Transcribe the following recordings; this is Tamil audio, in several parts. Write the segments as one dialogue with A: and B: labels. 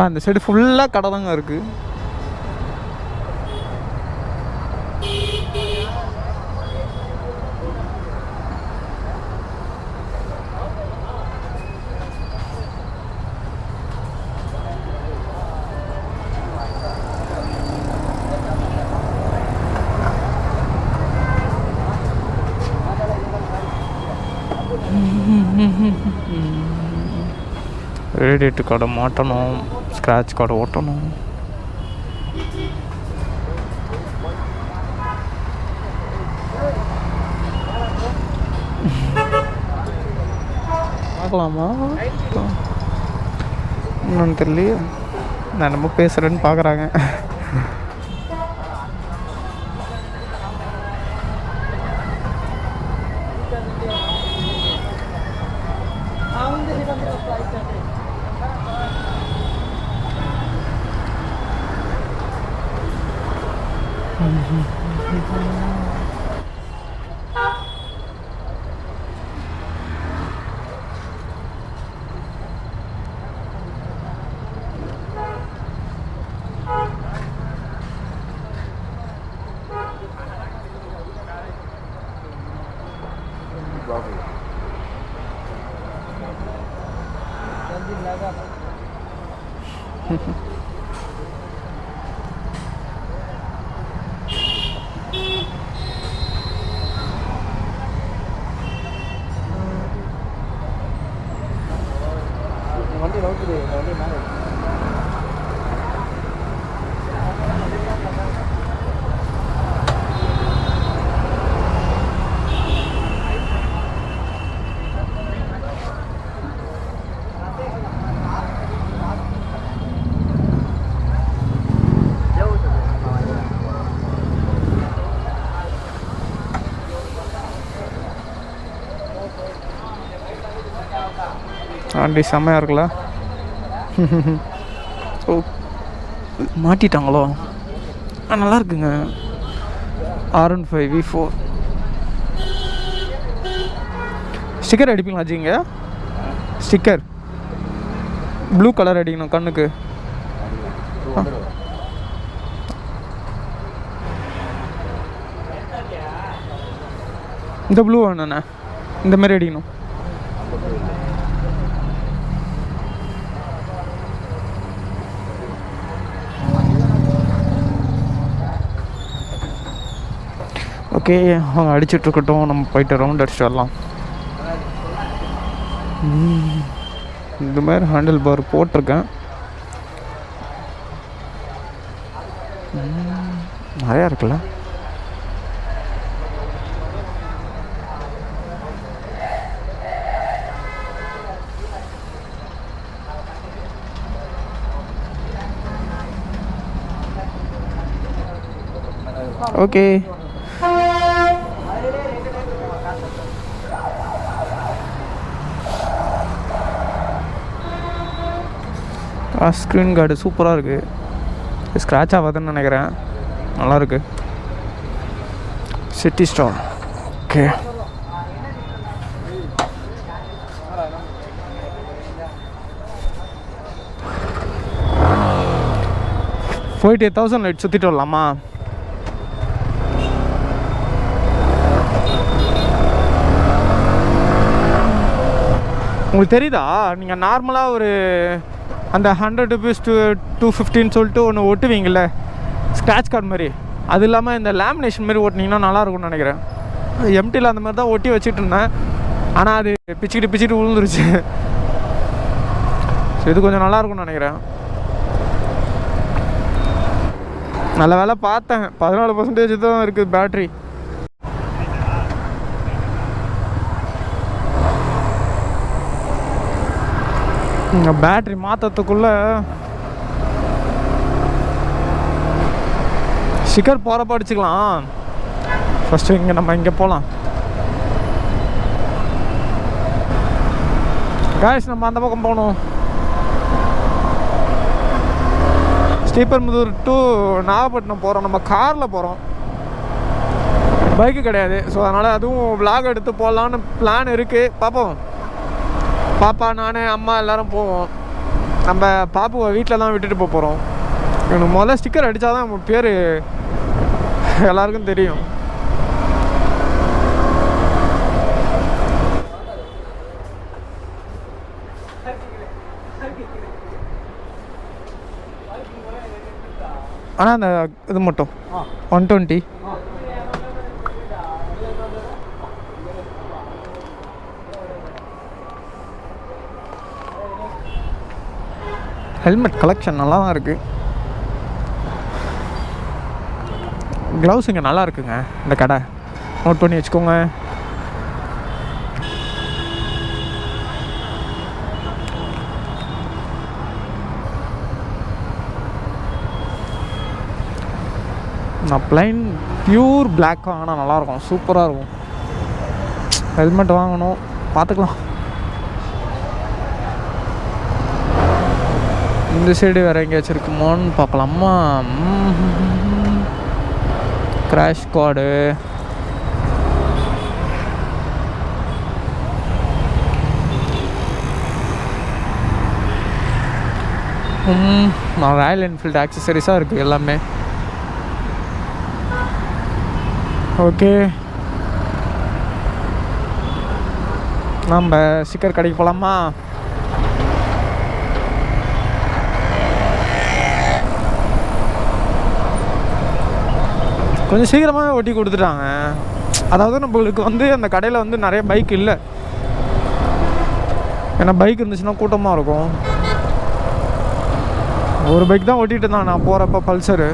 A: அந்த சைடு ஃபுல்லாக கடை தாங்க இருக்குது. ரேடியேட்டர் கடை மாட்டணும், ஸ்க்ராட்ச் கடை ஓட்டணும். பார்க்கலாமா இன்னொன்று தெரியலையே. நான் நம்ம பேசுகிறேன்னு பார்க்குறாங்க. ஆண்டி செம்மையாக இருக்குல்ல. ஓ மாட்டிட்டாங்களோ? நல்லா இருக்குங்க. R15 V4 ஸ்டிக்கர் அடிப்பீங்களா வச்சுங்க? ஸ்டிக்கர் ப்ளூ கலர் அடிக்கணும் கண்ணுக்கு. இந்த ப்ளூ வேணுண்ணே, இந்த மாதிரி அடிக்கணும். ஓகே, அவங்க அடிச்சிட்ருக்கட்டும், நம்ம போயிட்டு ரவுண்ட் அடிச்சுட்டு வரலாம். இந்த மாதிரி ஹேண்டில் பார் போட்டிருக்கேன். நிறையா இருக்குல்ல. ஓகே, ஸ்க்ரீன் கார்டு சூப்பராக இருக்குது. ஸ்க்ராட்ச் ஆகாதுன்னு நினைக்கிறேன். நல்லாயிருக்கு. City star. ஓகே, போயிட்டு 1000 லைட் சுற்றிட்டு வரலாமா? உங்களுக்கு தெரியுதா? நீங்கள் நார்மலாக ஒரு அந்த 100 rupees to 250 சொல்லிட்டு ஒன்று ஒட்டுவீங்கள்ல, ஸ்க்ராட்ச் கார்டு மாதிரி. அது இல்லாமல் இந்த லேமினேஷன் மாதிரி ஓட்டினீங்கன்னா நல்லாயிருக்கும்னு நினைக்கிறேன். எம்டியில் அந்த மாதிரி தான் ஒட்டி வச்சுட்டு இருந்தேன். ஆனால் அது பிச்சுக்கிட்டு விழுந்துருச்சு. ஸோ இது கொஞ்சம் நல்லாயிருக்கும்னு நினைக்கிறேன். நல்ல வேலை பார்த்தேன், 14% தான் இருக்குது பேட்ரி. பேட்ரி மாற்றத்துக்குள்ளே ஸ்டிக்கர் போகிறப்ப அடிச்சுக்கலாம். ஃபஸ்ட்டு இங்கே நம்ம இங்கே போகலாம். காய்ஸ், நம்ம அந்த பக்கம் போகணும். ஸ்ரீபெரும்புதூர் டு நாகப்பட்டினம் போகிறோம். நம்ம காரில் போகிறோம், பைக்கு கிடையாது. ஸோ அதனால் அதுவும் விலாக் எடுத்து போகலான்னு பிளான் இருக்குது. பார்ப்போம். பாப்பா, நான், அம்மா எல்லோரும் போவோம். நம்ம பாப்புவை வீட்டில் தான் விட்டுட்டு போகிறோம். இவனுக்கு முதல்ல ஸ்டிக்கர் அடித்தா தான் நம்ம பேர் எல்லாருக்கும் தெரியும். ஆனால் அந்த இது மட்டும் 120. ஹெல்மெட் கலெக்ஷன் நல்லா தான் இருக்குது. க்ளவுஸ் இங்கே நல்லா இருக்குங்க. இந்த கடை நோட் பண்ணி வச்சுக்கோங்க. நான் ப்ளைன் பியூர் பிளாக் வாங்கினா நல்லாயிருக்கும், சூப்பராக இருக்கும். ஹெல்மெட் வாங்கணும், பார்த்துக்கலாம். இந்த சைடு வேறு எங்கேயாச்சும் இருக்குமோன்னு பார்க்கலாமா. கிராஷ் கார்டு ராயல் என்ஃபீல்டு ஆக்சசரிஸாக இருக்குது எல்லாமே. ஓகே, நம்ம ஸ்டிக்கர் கடைக்கு போகலாமா? கொஞ்சம் சீக்கிரமாக ஒட்டி கொடுத்துட்டாங்க. அதாவது நம்மளுக்கு வந்து அந்த கடையில் வந்து நிறைய பைக் இல்லை. ஏன்னா பைக் இருந்துச்சுன்னா கூட்டமாக இருக்கும். ஒரு பைக் தான் ஓட்டிகிட்டு இருந்தான் நான் போகிறப்ப, பல்சரு.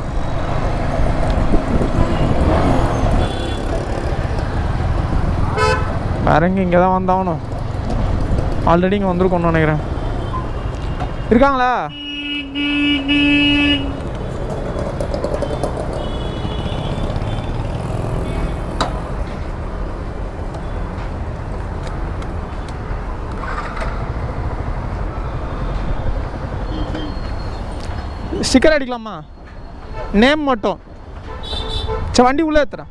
A: வேற எங்கே இங்கே தான் வந்தாகணும். ஆல்ரெடி இங்கே வந்திருக்கோன்னு நினைக்கிறேன். இருக்காங்களா? ஸ்டிக்கர் அடிக்கலாமா? நேம் மட்டும். சரி, வண்டி உள்ளே ஏற்றுறேன்.